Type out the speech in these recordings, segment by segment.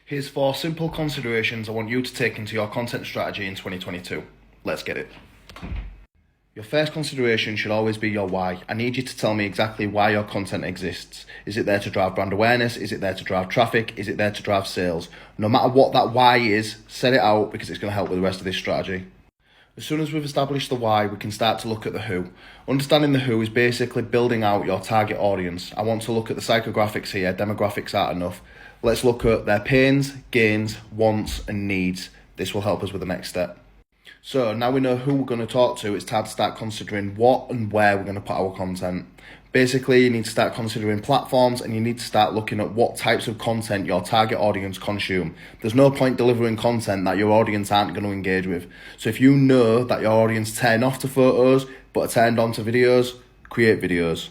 Here's 4 simple considerations I want you to take into your content strategy in 2022. Let's get it. Your first consideration should always be your why. I need you to tell me exactly why your content exists. Is it there to drive brand awareness? Is it there to drive traffic? Is it there to drive sales? No matter what that why is, set it out because it's going to help with the rest of this strategy. As soon as we've established the why, we can start to look at the who. Understanding the who is basically building out your target audience. I want to look at the psychographics here. Demographics aren't enough. Let's look at their pains, gains, wants and needs. This will help us with the next step. So now we know who we're going to talk to, it's time to start considering what and where we're going to put our content. Basically, you need to start considering platforms and you need to start looking at what types of content your target audience consume. There's no point delivering content that your audience aren't going to engage with. So if you know that your audience turn off to photos but are turned on to videos, create videos.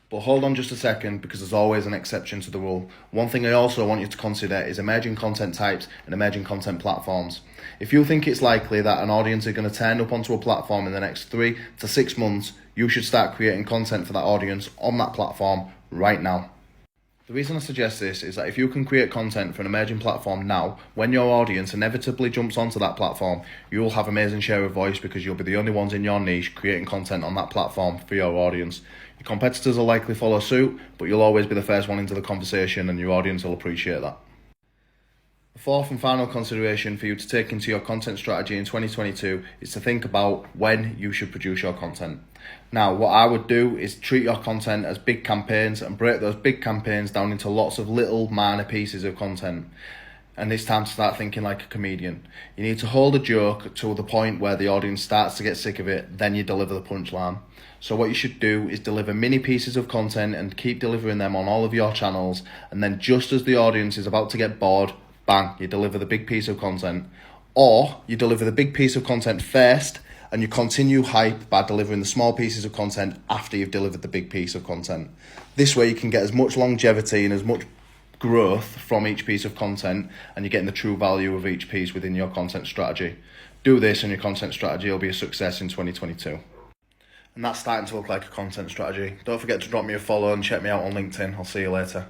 But hold on just a second because there's always an exception to the rule. One thing I also want you to consider is emerging content types and emerging content platforms. If you think it's likely that an audience is going to turn up onto a platform in the next 3 to 6 months, you should start creating content for that audience on that platform right now. The reason I suggest this is that if you can create content for an emerging platform now, when your audience inevitably jumps onto that platform, you will have amazing share of voice because you'll be the only ones in your niche creating content on that platform for your audience. Your competitors will likely follow suit, but you'll always be the first one into the conversation and your audience will appreciate that. The fourth and final consideration for you to take into your content strategy in 2022 is to think about when you should produce your content. Now, what I would do is treat your content as big campaigns and break those big campaigns down into lots of little minor pieces of content. And it's time to start thinking like a comedian. You need to hold a joke to the point where the audience starts to get sick of it, then you deliver the punchline. So what you should do is deliver mini pieces of content and keep delivering them on all of your channels, and then just as the audience is about to get bored, bang, you deliver the big piece of content. Or you deliver the big piece of content first and you continue hype by delivering the small pieces of content after you've delivered the big piece of content. This way you can get as much longevity and as much growth from each piece of content, and you're getting the true value of each piece within your content strategy. Do this and your content strategy will be a success in 2022. And that's starting to look like a content strategy. Don't forget to drop me a follow and check me out on LinkedIn. I'll see you later.